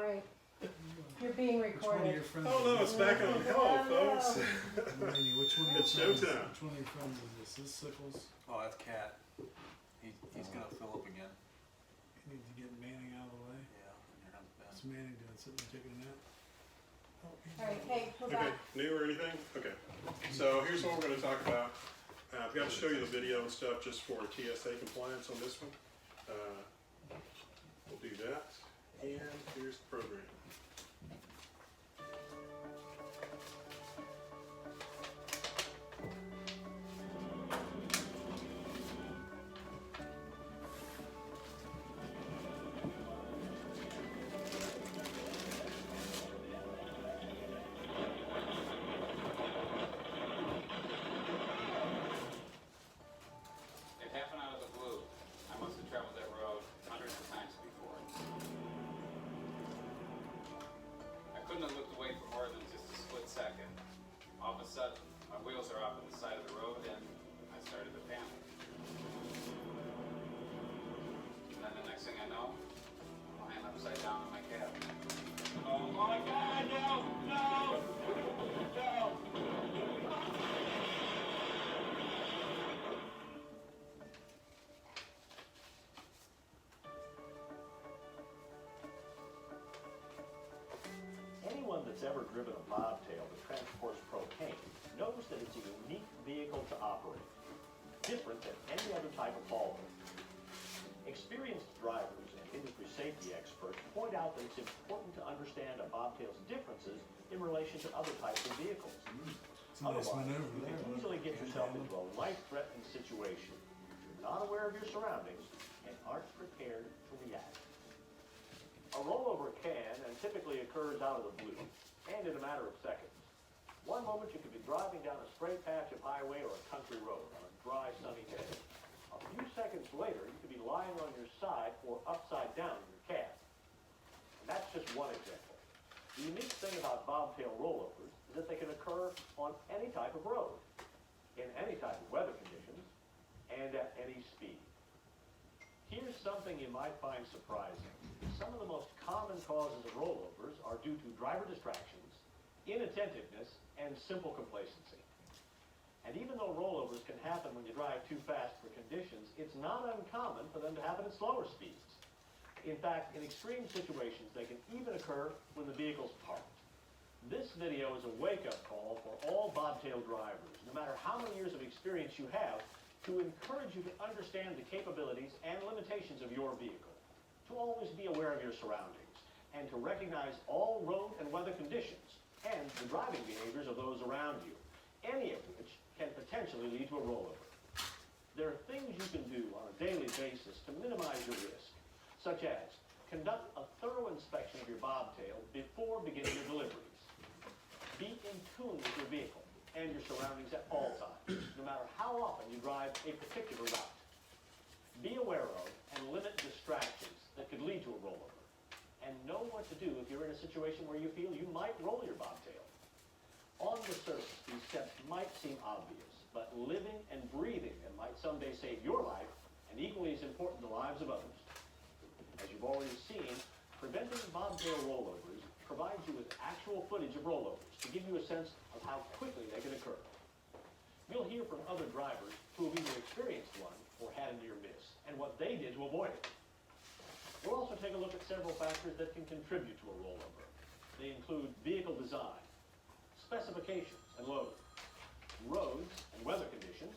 Alright, you're being Which one of recorded. your friends Oh no, is it's this? back on. Hello, folks. Laney, which one of your It's friends? showtime. Which one of your friends is this? This Sickles? Oh, that's Cat. He's gonna fill up again. You need to get Manning out of the way. Yeah, and here comes Ben. What's Manning doing? Sitting there taking a nap? Alright, hey, go Okay, back. new or anything? Okay. So here's what we're going to talk about. I've got to show you the video and stuff just for TSA compliance on this one. We'll do that. And here's the program. It happened out of the blue. I must have traveled that road hundreds of times before. I couldn't have looked away for more than just a split second. All of a sudden, my wheels are off on the side of the road and I started to panic. And then the next thing I know, I'm lying upside down in my cab. Oh my God, no, no, no. Anyone that's ever driven a bobtail that transports propane knows that it's a unique vehicle to operate, different than any other type of hauler. Experienced drivers and industry safety experts point out that it's important to understand a bobtail's differences in relation to other types of vehicles. It's a nice Otherwise, maneuver you there. can easily get yourself into a life-threatening situation if you're not aware of your surroundings and aren't prepared to react. A rollover can and typically occurs out of the blue, and in a matter of seconds. One moment you could be driving down a straight patch of highway or a country road on a dry, sunny day. A few seconds later, you could be lying on your side or upside down in your cab. And that's just one example. The unique thing about bobtail rollovers is that they can occur on any type of road, in any type of weather conditions, and at any speed. Here's something you might find surprising. Some of the most common causes of rollovers are due to driver distractions, inattentiveness, and simple complacency. And even though rollovers can happen when you drive too fast for conditions, it's not uncommon for them to happen at slower speeds. In fact, in extreme situations, they can even occur when the vehicle's parked. This video is a wake-up call for all bobtail drivers, no matter how many years of experience you have, to encourage you to understand the capabilities and limitations of your vehicle, to always be aware of your surroundings, and to recognize all road and weather conditions and the driving behaviors of those around you, any of which can potentially lead to a rollover. There are things you can do on a daily basis to minimize your risk, such as conduct a thorough inspection of your bobtail before beginning your deliveries. Be in tune with your vehicle and your surroundings at all times, no matter how often you drive a particular route. Be aware of and limit distractions that could lead to a rollover, and know what to do if you're in a situation where you feel you might roll your bobtail. On the surface, these steps might seem obvious, but living and breathing them might someday save your life, and equally as important, the lives of others. As you've already seen, preventing bobtail rollovers provides you with actual footage of rollovers to give you a sense of how quickly they can occur. You'll hear from other drivers who have either experienced one or had a near miss, and what they did to avoid it. We'll also take a look at several factors that can contribute to a rollover. They include vehicle design, specifications and loading, roads and weather conditions,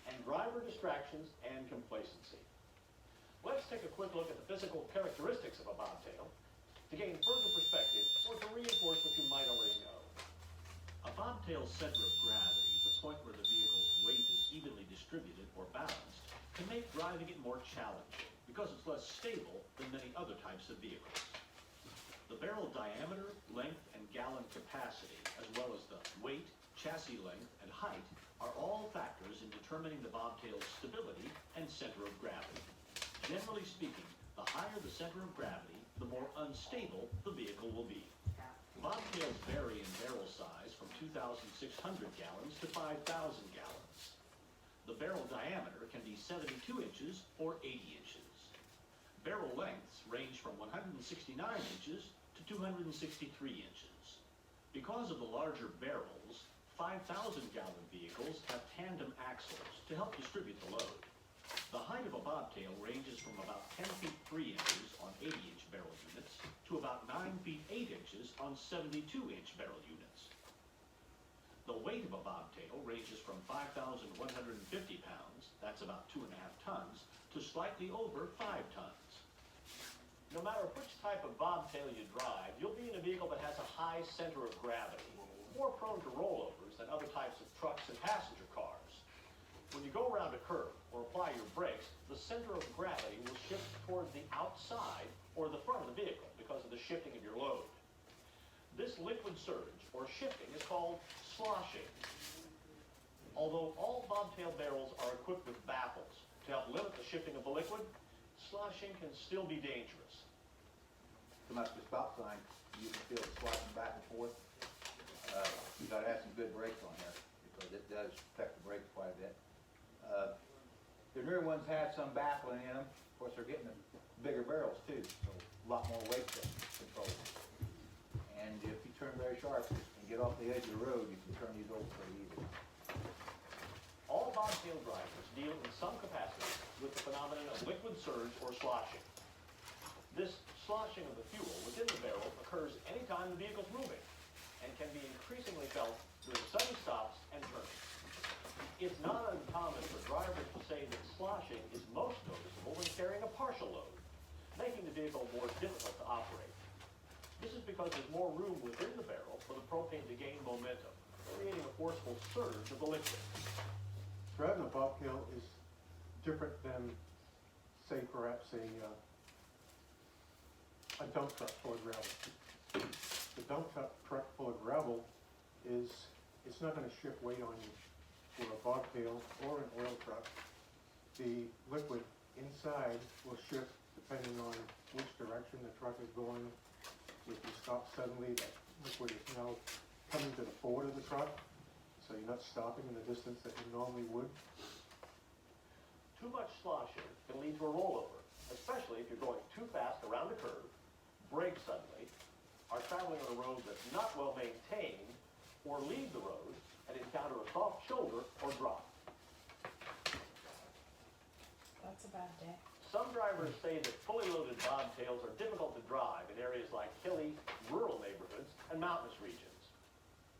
and driver distractions and complacency. Let's take a quick look at the physical characteristics of a bobtail to gain further perspective or to reinforce what you might already know. A bobtail's center of gravity, the point where the vehicle's weight is evenly distributed or balanced, can make driving it more challenging because it's less stable than many other types of vehicles. The barrel diameter, length, and gallon capacity, as well as the weight, chassis length, and height, are all factors in determining the bobtail's stability and center of gravity. Generally speaking, the higher the center of gravity, the more unstable the vehicle will be. Bobtails vary in barrel size from 2,600 gallons to 5,000 gallons. The barrel diameter can be 72 inches or 80 inches. Barrel lengths range from 169 inches 263 inches. Because of the larger barrels, 5,000-gallon vehicles have tandem axles to help distribute the load. The height of a bobtail ranges from about 10 feet 3 inches on 80-inch barrel units to about 9 feet 8 inches on 72-inch barrel units. The weight of a bobtail ranges from 5,150 pounds, that's about 2.5 tons, to slightly over 5 tons. No matter which type of bobtail you drive, you'll be in a vehicle that has a high center of gravity, more prone to rollovers than other types of trucks and passenger cars. When you go around a curve or apply your brakes, the center of gravity will shift toward the outside or the front of the vehicle because of the shifting of your load. This liquid surge, or shifting, is called sloshing. Although all bobtail barrels are equipped with baffles to help limit the shifting of the liquid, sloshing can still be dangerous. Come up to the stop sign, you can feel it sliding back and forth. You gotta have some good brakes on there, because it does affect the brakes quite a bit. The newer ones have some baffling in them. Of course, they're getting the bigger barrels too, so a lot more weight to control. And if you turn very sharp and get off the edge of the road, you can turn these over pretty easy. All bobtail drivers deal in some capacity with the phenomenon of liquid surge or sloshing. This sloshing of the fuel within the barrel occurs anytime the vehicle's moving and can be increasingly felt during sudden stops and turns. It's not uncommon for drivers to say that sloshing is most noticeable when carrying a partial load, making the vehicle more difficult to operate. This is because there's more room within the barrel for the propane to gain momentum, creating a forceful surge of the liquid. Driving a bobtail is different than, say, perhaps a dump truck full of gravel. The dump truck full of gravel it's not going to shift weight on you. For a bobtail or an oil truck, the liquid inside will shift depending on which direction the truck is going. If you stop suddenly, that liquid is now coming to the forward of the truck, so you're not stopping in the distance that you normally would. Too much sloshing can lead to a rollover, especially if you're going too fast around a curve, brake suddenly, are traveling on a road that's not well maintained, or leave the road and encounter a soft shoulder or drop. That's a bad day. Some drivers say that fully loaded bobtails are difficult to drive in areas like hilly, rural neighborhoods and mountainous regions.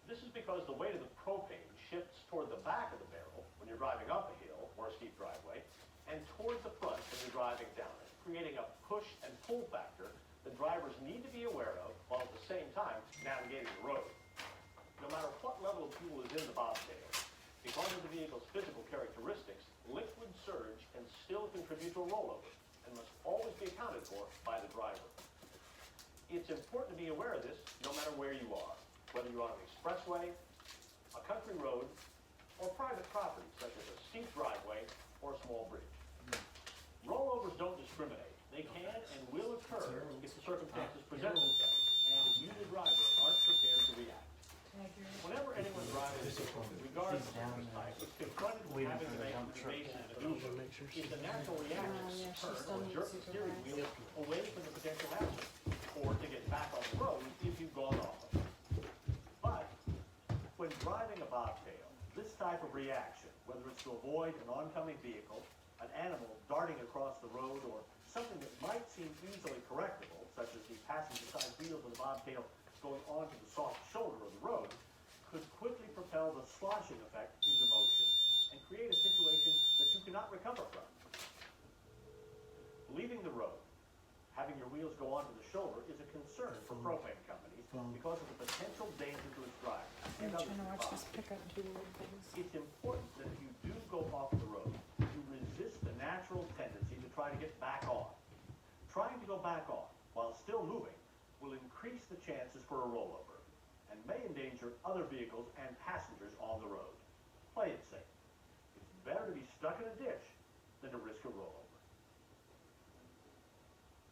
This is because the weight of the propane shifts toward the back of the barrel when you're driving up a hill or a steep driveway, and toward the front when you're driving down it, creating a push and pull factor that drivers need to be aware of while at the same time navigating the road. No matter what level of fuel is in the bobtail, because of the vehicle's physical characteristics, liquid surge can still contribute to a rollover and must always be accounted for by the driver. It's important to be aware of this no matter where you are, whether you're on an expressway, a country road, or private property such as a steep driveway or a small bridge. Rollovers don't discriminate. They can and will occur if the circumstances present themselves and if you, the driver, aren't prepared to react. Whenever anyone driving a vehicle, regardless of service type, is confronted with having to make an evasive maneuver, it's a natural reaction to turn or jerk the steering wheel away from the potential hazard, or to get back on the road if you've gone off. But when driving a bobtail, this type of reaction, whether it's to avoid an oncoming vehicle, an animal darting across the road, or something that might seem easily correctable, such as the passenger side wheels of the bobtail going onto the soft shoulder of the road, could quickly propel the sloshing effect into motion and create a situation that you cannot recover from. Leaving the road, having your wheels go onto the shoulder is a concern for propane companies because of the potential danger to its drivers and I'm others trying to watch this involved. pickup do weird things. It's important that if you do go off the road, you resist the natural tendency to try to get back on. Trying to go back on while still moving will increase the chances for a rollover and may endanger other vehicles and passengers on the road. Play it safe. It's better to be stuck in a ditch than to risk a rollover.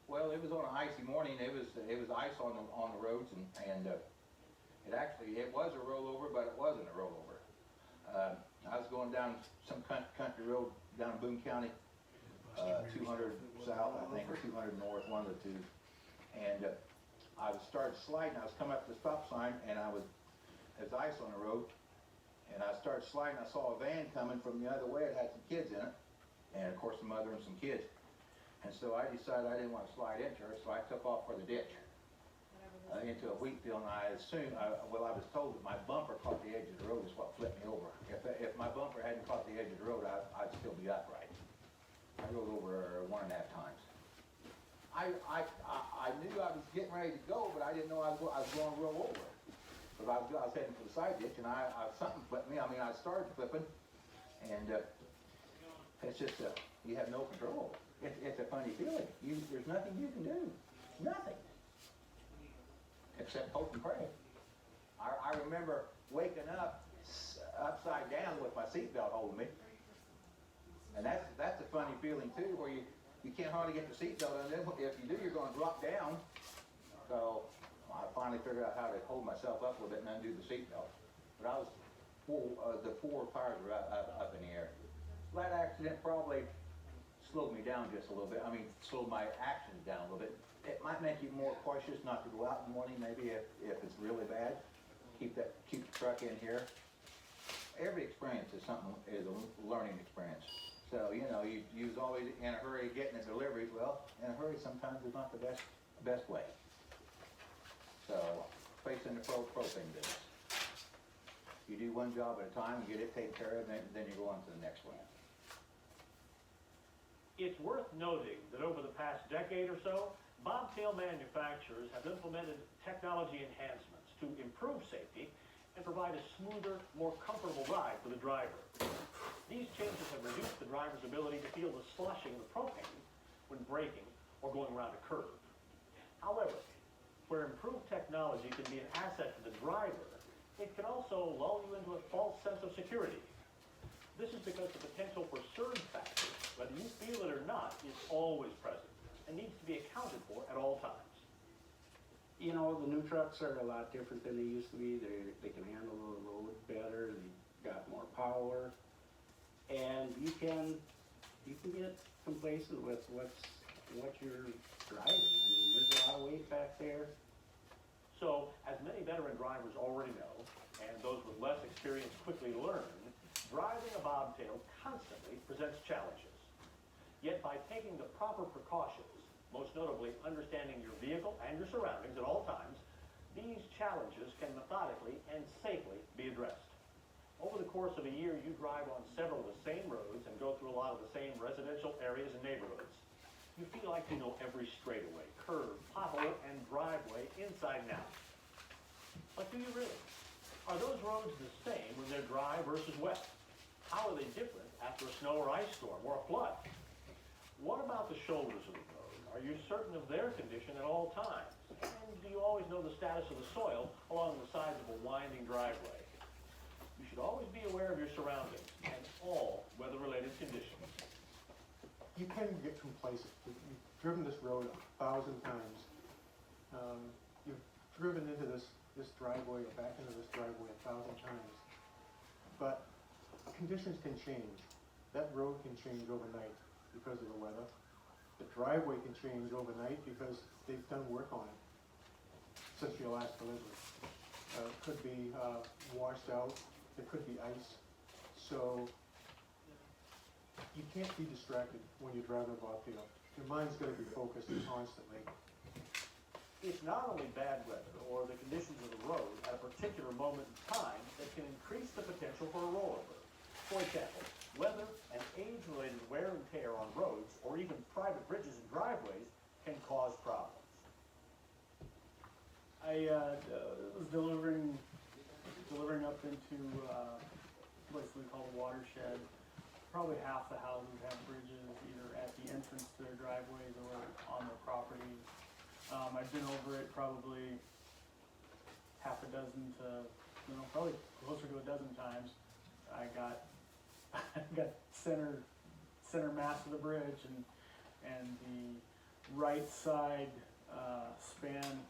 Well, it was on an icy morning. It was ice on the roads, and it was a rollover, but it wasn't a rollover. I was going down some country road down in Boone County, 200 south, I think, or 200 north, one of the two, and I was started sliding, I was coming up to the stop sign, and there's ice on the road, and I started sliding, I saw a van coming from the other way, it had some kids in it, and of course the mother and some kids. And so I decided I didn't want to slide into her, so I took off for the ditch, into a wheat field, and I was told that my bumper caught the edge of the road is what flipped me over. If my bumper hadn't caught the edge of the road, I'd still be upright. I rode over 1.5 times. I knew I was getting ready to go, but I didn't know I was going to roll over. But I was heading for the side ditch, and something flipped me. I mean, I started flipping, and it's just, you have no control. It's a funny feeling. There's nothing you can do. Nothing. Except hope and pray. I remember waking up upside down with my seatbelt holding me. And that's a funny feeling too, where you can't hardly get the seatbelt on. Then if you do, you're going to drop down. So I finally figured out how to hold myself up a little bit and undo the seatbelt. But the 4 tires were up in the air. That accident probably slowed me down just a little bit. I mean, slowed my actions down a little bit. It might make you more cautious not to go out in the morning, maybe if it's really bad. Keep the truck in here. Every experience is a learning experience. So, you know, you was always in a hurry getting the deliveries. Well, in a hurry sometimes is not the best way. So, facing the propane business. You do one job at a time and get it taken care of, and then you go on to the next one. It's worth noting that over the past decade or so, bobtail manufacturers have implemented technology enhancements to improve safety and provide a smoother, more comfortable ride for the driver. These changes have reduced the driver's ability to feel the sloshing of the propane when braking or going around a curve. However, where improved technology can be an asset to the driver, it can also lull you into a false sense of security. This is because the potential for surge factors, whether you feel it or not, is always present and needs to be accounted for at all times. You know, the new trucks are a lot different than they used to be. They can handle the road better. They've got more power, and you can get complacent with what you're driving. I mean, there's a lot of weight back there. So, as many veteran drivers already know, and those with less experience quickly learn, driving a bobtail constantly presents challenges. Yet by taking the proper precautions, most notably understanding your vehicle and your surroundings at all times, these challenges can methodically and safely be addressed. Over the course of a year, you drive on several of the same roads and go through a lot of the same residential areas and neighborhoods. You feel like you know every straightaway, curve, pothole, and driveway inside and out. But do you really? Are those roads the same when they're dry versus wet? How are they different after a snow or ice storm or a flood? What about the shoulders of the road? Are you certain of their condition at all times? And do you always know the status of the soil along the sides of a winding driveway? You should always be aware of your surroundings and all weather-related conditions. You can get complacent. You've driven this road 1,000 times. You've driven into this driveway, back into this driveway 1,000 times. But conditions can change. That road can change overnight because of the weather. The driveway can change overnight because they've done work on it since your last delivery. It could be washed out. There could be ice. So you can't be distracted when you're driving a bobtail. Your mind's got to be focused constantly. It's not only bad weather or the conditions of the road at a particular moment in time that can increase the potential for a rollover. For example, weather and age-related wear and tear on roads or even private bridges and driveways can cause problems. I was delivering up into a place we call a watershed. Probably half the houses have bridges either at the entrance to their driveways or on their properties. I've been over it probably half a dozen to, probably closer to a dozen times. I got center mass of the bridge and the right side span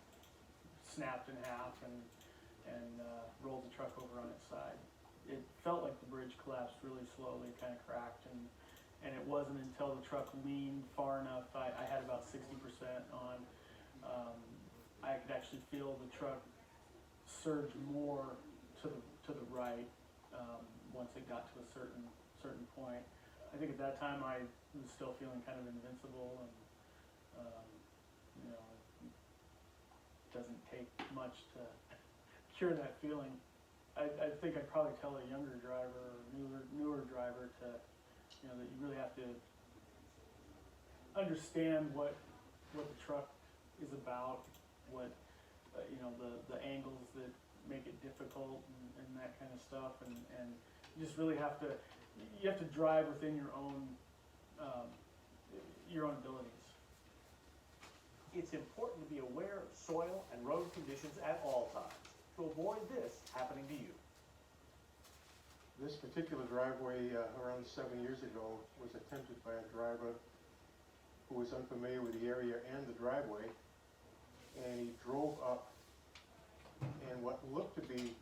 snapped in half and rolled the truck over on its side. It felt like the bridge collapsed really slowly, kind of cracked, and it wasn't until the truck leaned far enough, I had about 60% on, I could actually should feel the truck surge more to the right once it got to a certain point. I think at that time I was still feeling kind of invincible, and you know, it doesn't take much to cure that feeling. I think I'd probably tell a younger driver or newer driver to, you know, that you really have to understand what the truck is about, what you know, the angles that make it difficult and that kind of stuff, and you just really have to drive within your own abilities. It's important to be aware of soil and road conditions at all times to avoid this happening to you. This particular driveway, around 7 years ago, was attempted by a driver who was unfamiliar with the area and the driveway, and he drove up, and what looked to be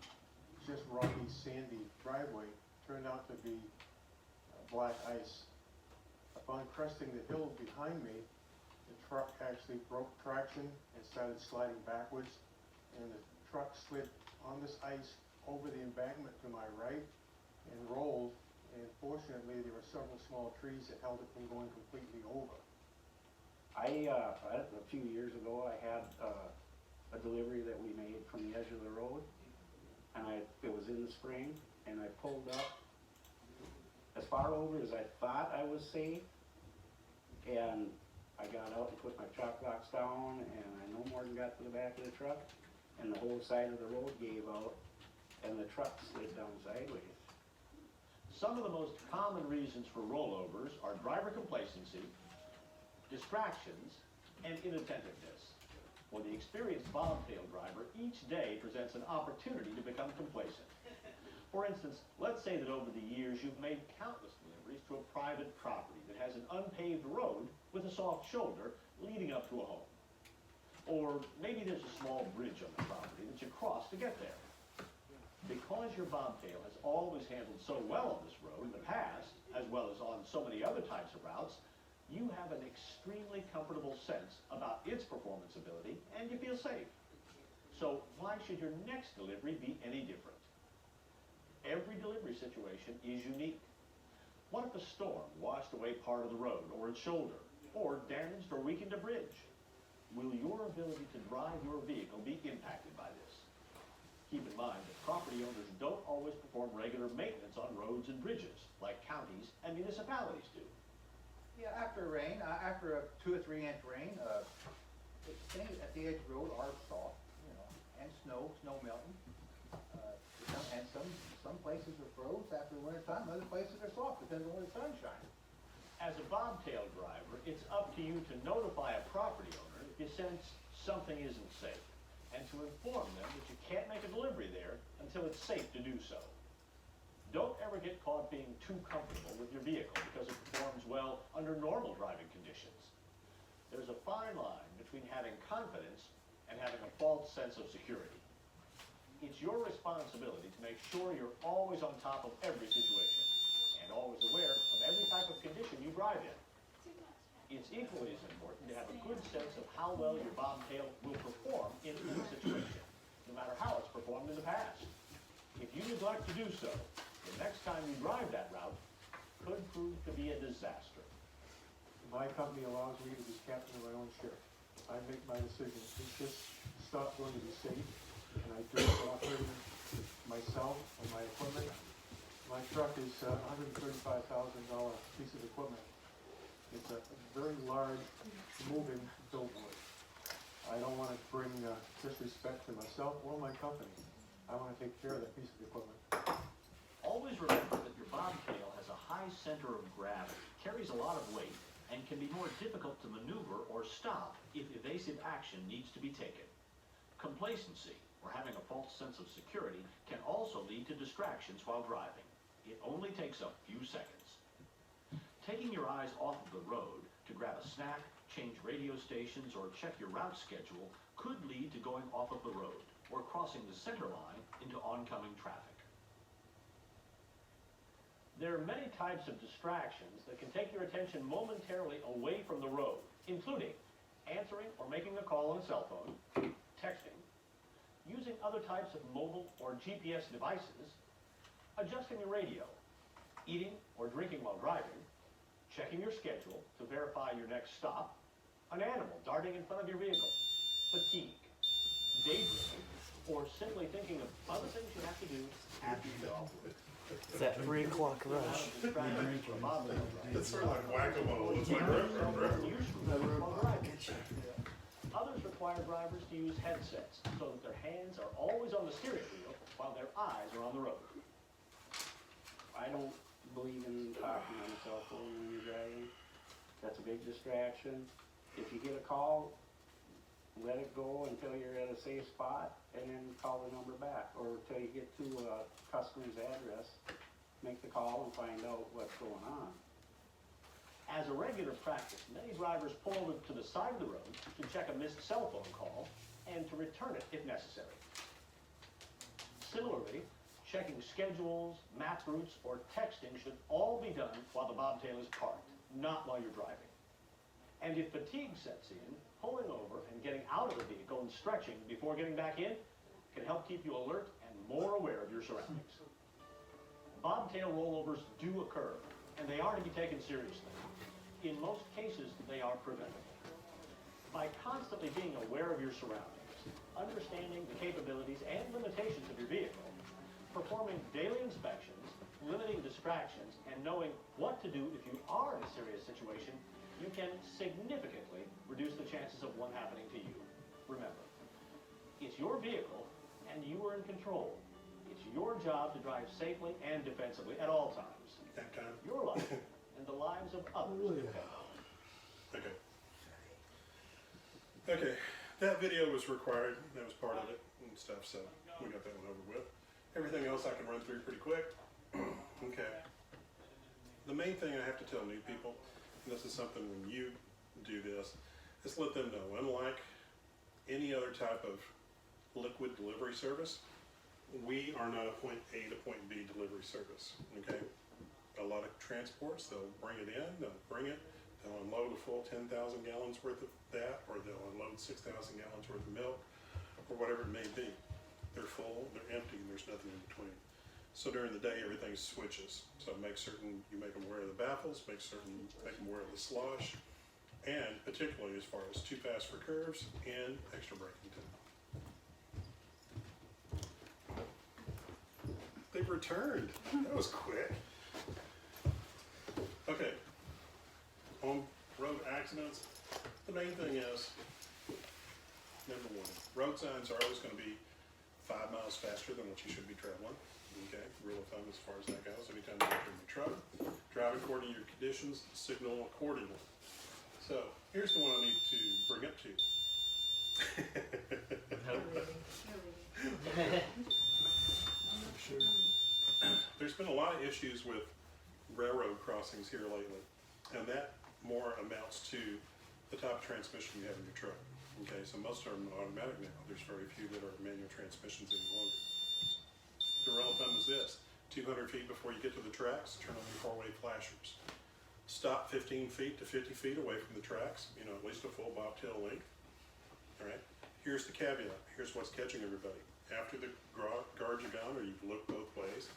just rocky, sandy driveway turned out to be black ice. Upon cresting the hill behind me, the truck actually broke traction and started sliding backwards, and the truck slid on this ice over the embankment to my right and rolled, and fortunately there were several small trees that held it from going completely over. A few years ago, I had a delivery that we made from the edge of the road, and it was in the spring, and I pulled up as far over as I thought I was safe, and I got out and put my chock blocks down, and I no more than got to the back of the truck, and the whole side of the road gave out, and the truck slid down sideways. Some of the most common reasons for rollovers are driver complacency, distractions, and inattentiveness. For the experienced bobtail driver, each day presents an opportunity to become complacent. For instance, let's say that over the years you've made countless deliveries to a private property that has an unpaved road with a soft shoulder leading up to a home. Or maybe there's a small bridge on the property that you cross to get there. Because your bobtail has always handled so well on this road in the past, as well as on so many other types of routes, you have an extremely comfortable sense about its performance ability, and you feel safe. So why should your next delivery be any different? Every delivery situation is unique. What if a storm washed away part of the road or its shoulder, or damaged or weakened a bridge? Will your ability to drive your vehicle be impacted by this? Keep in mind that property owners don't always perform regular maintenance on roads and bridges, like counties and municipalities do. Yeah, after rain, after a 2 or 3 inch rain, things at the edge of the road are soft, you know, and snow melting. And some places are froze after winter time, other places are soft, depends on where the sun's shining. As a bobtail driver, it's up to you to notify a property owner if you sense something isn't safe, and to inform them that you can't make a delivery there until it's safe to do so. Don't ever get caught being too comfortable with your vehicle because it performs well under normal driving conditions. There's a fine line between having confidence and having a false sense of security. It's your responsibility to make sure you're always on top of every situation and always aware of every type of condition you drive in. It's equally as important to have a good sense of how well your bobtail will perform in any situation, no matter how it's performed in the past. If you neglect to do so, the next time you drive that route could prove to be a disaster. My company allows me to be captain of my own ship. I make my decisions. Is this stuff going to be safe? And I do it for operating myself and my equipment. My truck is a $135,000 piece of equipment. It's a very large moving billboard. I don't want to bring disrespect to myself or my company. I want to take care of that piece of equipment. Always remember that your bobtail has a high center of gravity, carries a lot of weight, and can be more difficult to maneuver or stop if evasive action needs to be taken. Complacency, or having a false sense of security, can also lead to distractions while driving. It only takes a few seconds. Taking your eyes off of the road to grab a snack, change radio stations, or check your route schedule could lead to going off of the road or crossing the center line into oncoming traffic. There are many types of distractions that can take your attention momentarily away from the road, including answering or making a call on a cell phone, texting, other types of mobile or GPS devices, adjusting your radio, eating or drinking while driving, checking your schedule to verify your next stop, an animal darting in front of your vehicle, fatigue, daydreaming, or simply thinking of other things you have to do after you get off work. It's that 3 o'clock rush. It's sort of like whack-a-mole. It's like, ruff, ruff, ruff. Others require drivers to use headsets so that their hands are always on the steering wheel while their eyes are on the road. I don't believe in talking on the cell phone when you're driving. That's a big distraction. If you get a call, let it go until you're at a safe spot and then call the number back, or until you get to a customer's address, make the call and find out what's going on. As a regular practice, many drivers pull over to the side of the road to check a missed cell phone call and to return it if necessary. Similarly, checking schedules, map routes, or texting should all be done while the bobtail is parked, not while you're driving. And if fatigue sets in, pulling over and getting out of the vehicle and stretching before getting back in can help keep you alert and more aware of your surroundings. Bobtail rollovers do occur, and they are to be taken seriously. In most cases, they are preventable. By constantly being aware of your surroundings, understanding the capabilities and limitations of your vehicle, performing daily inspections, limiting distractions, and knowing what to do if you are in a serious situation, you can significantly reduce the chances of one happening to you. Remember, it's your vehicle and you are in control. It's your job to drive safely and defensively at all times. That time. Your life and the lives of others depend on it. Okay. Okay, that video was required, that was part of it and stuff, so we got that one over with. Everything else I can run through pretty quick. Okay. The main thing I have to tell new people, and this is something when you do this, is let them know, unlike any other type of liquid delivery service, we are not a point A to point B delivery service, okay? A lot of transports, they'll bring it in, they'll bring it, they'll unload a full 10,000 gallons worth of that, or they'll unload 6,000 gallons worth of milk, or whatever it may be. They're full, they're empty, and there's nothing in between. So during the day, everything switches. So make certain you make them aware of the baffles, make them aware of the slosh, and particularly as far as too fast for curves and extra braking time. They've returned. That was quick. Okay. On road accidents, the main thing is, number one, road signs are always going to be 5 miles faster than what you should be traveling. Okay, rule of thumb as far as that goes. Anytime you enter the truck, drive according to your conditions, signal accordingly. So here's the one I need to bring up to you. Sure. There's been a lot of issues with railroad crossings here lately, and that more amounts to the type of transmission you have in your truck. Okay, so most of them are automatic now. There's very few that are manual transmissions any longer. The rule of thumb is this: 200 feet before you get to the tracks, turn on your four-way flashers. Stop 15 feet to 50 feet away from the tracks, you know, at least a full bobtail length. All right, here's the caveat. Here's what's catching everybody. After the guards are down, or you've looked both ways,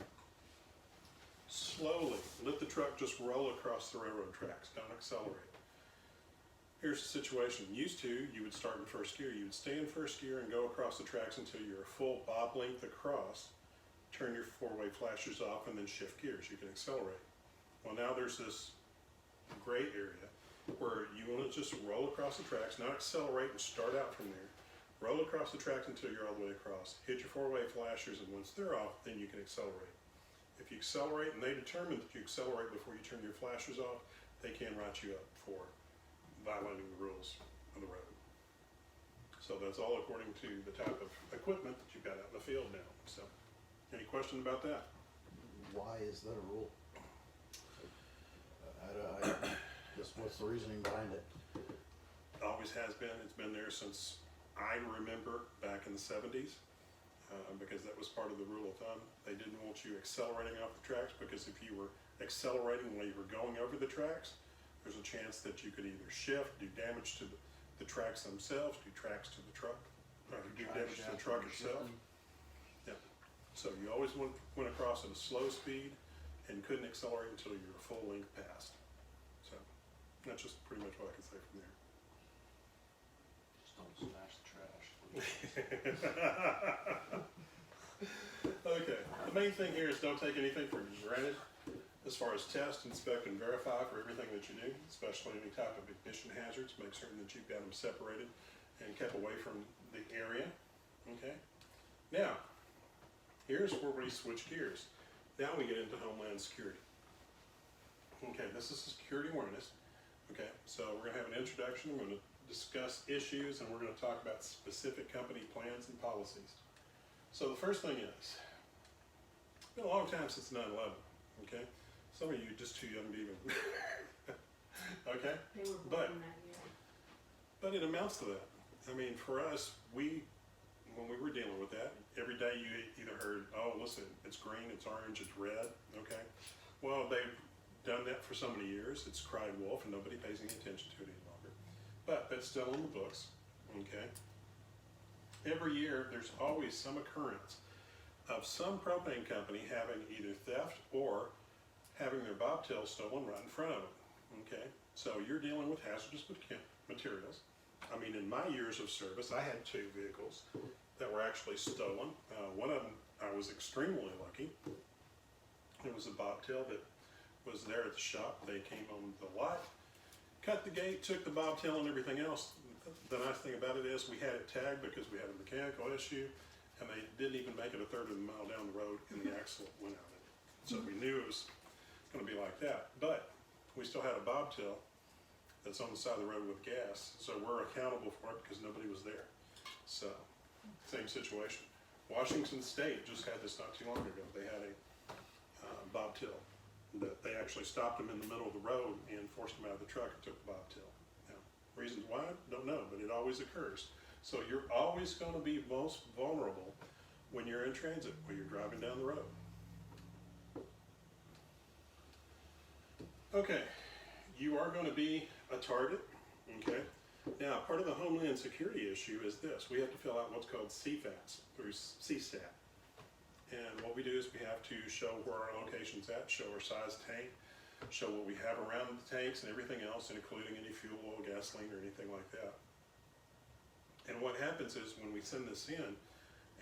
slowly let the truck just roll across the railroad tracks. Don't accelerate. Here's the situation. Used to, you would start in first gear. You would stay in first gear and go across the tracks until you're a full bob length across. Turn your four-way flashers off and then shift gears. You can accelerate. Well, now there's this gray area where you want to just roll across the tracks, not accelerate and start out from there. Roll across the tracks until you're all the way across. Hit your four-way flashers, and once they're off, then you can accelerate. If you accelerate and they determine that you accelerate before you turn your flashers off, they can write you up for violating the rules of the road. So that's all according to the type of equipment that you've got out in the field now. So, any question about that? Why is that a rule? I guess what's the reasoning behind it? Always has been. It's been there since I remember back in the 70s, because that was part of the rule of thumb. They didn't want you accelerating off the tracks, because if you were accelerating while you were going over the tracks, there's a chance that you could either shift, do damage to the tracks themselves, do tracks to the truck, or do damage to the truck itself. So you always went across at a slow speed and couldn't accelerate until you were full length past. So that's just pretty much what I can say from there. Just don't smash the trash. Okay, the main thing here is don't take anything for granted as far as test, inspect, and verify for everything that you do, especially any type of ignition hazards. Make certain that you've got them separated and kept away from the area. Okay, now here's where we switch gears. Now we get into Homeland Security. Okay, this is security awareness. Okay, so we're gonna have an introduction, we're gonna discuss issues, and we're gonna talk about specific company plans and policies. So the first thing is, it's been a long time since 9/11, okay? Some of you are just too young to even, okay? They were But- born that year. But it amounts to that. I mean, for us, when we were dealing with that, every day you either heard, oh, listen, it's green, it's orange, it's red, okay? Well, they've done that for so many years, it's cried wolf, and nobody pays any attention to it any longer. But that's still in the books, okay? Every year, there's always some occurrence of some propane company having either theft or having their bobtail stolen right in front of them, okay? So you're dealing with hazardous materials. I mean, in my years of service, I had 2 vehicles that were actually stolen. One of them, I was extremely lucky. It was a bobtail that was there at the shop. They came on the lot, cut the gate, took the bobtail and everything else. The nice thing about it is we had it tagged because we had a mechanical issue, and they didn't even make it a third of a mile down the road, and the axle went out of it. So we knew it was going to be like that. But we still had a bobtail that's on the side of the road with gas, so we're accountable for it because nobody was there. So, same situation. Washington State just had this not too long ago. They had a bobtail that they actually stopped them in the middle of the road and forced them out of the truck and took the bobtail. Now, reasons why, don't know, but it always occurs. So you're always going to be most vulnerable when you're in transit, when you're driving down the road. Okay, you are going to be a target, okay? Now, part of the Homeland Security issue is this. We have to fill out what's called CFATs, or CSAT. And what we do is we have to show where our location's at, show our size tank, show what we have around the tanks and everything else, including any fuel, oil, gasoline, or anything like that. And what happens is when we send this in,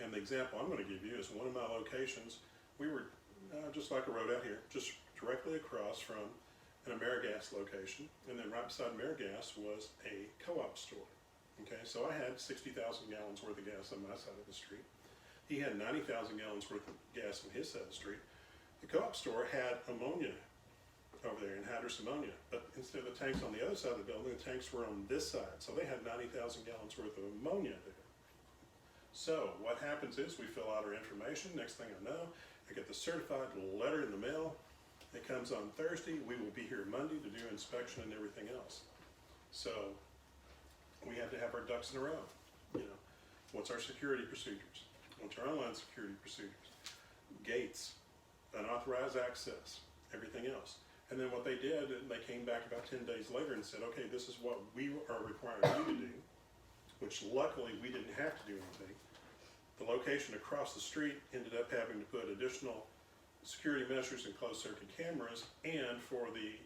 and the example I'm going to give you is one of my locations, we were just like a road out here, just directly across from an AmeriGas location, and then right beside AmeriGas was a co-op store. Okay, so I had 60,000 gallons worth of gas on my side of the street. He had 90,000 gallons worth of gas on his side of the street. The co-op store had ammonia over there, anhydrous ammonia, but instead of the tanks on the other side of the building, the tanks were on this side, so they had 90,000 gallons worth of ammonia there. So what happens is we fill out our information. Next thing I know, I get the certified letter in the mail. It comes on Thursday. We will be here Monday to do inspection and everything else. So we have to have our ducks in a row. You know, what's our security procedures? What's our online security procedures? Gates, unauthorized access, everything else. And then what they did, they came back about 10 days later and said, okay, this is what we are requiring you to do, which luckily we didn't have to do anything. The location across the street ended up having to put additional security measures and closed circuit cameras, and for the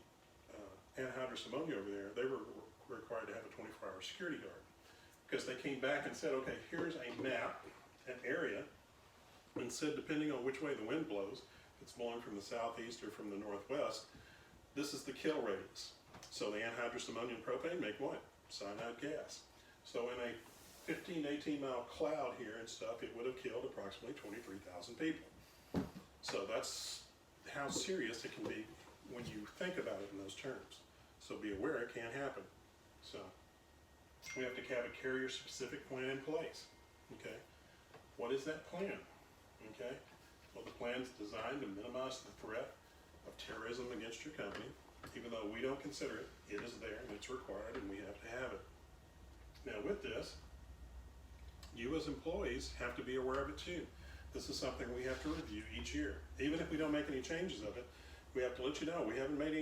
anhydrous ammonia over there, they were required to have a 24-hour security guard, because they came back and said, okay, here's a map, an area, and said depending on which way the wind blows, if it's blowing from the southeast or from the northwest, this is the kill radius. So the anhydrous ammonia and propane make what? Cyanide gas. So in a 15 to 18 mile cloud here and stuff, it would have killed approximately 23,000 people. So that's how serious it can be when you think about it in those terms. So be aware it can happen. So we have to have a carrier specific plan in place. Okay, what is that plan? Okay, well, the plan is designed to minimize the threat of terrorism against your company. Even though we don't consider it, it is there and it's required and we have to have it. Now with this, you as employees have to be aware of it too. This is something we have to review each year. Even if we don't make any changes of it, we have to let you know we haven't made any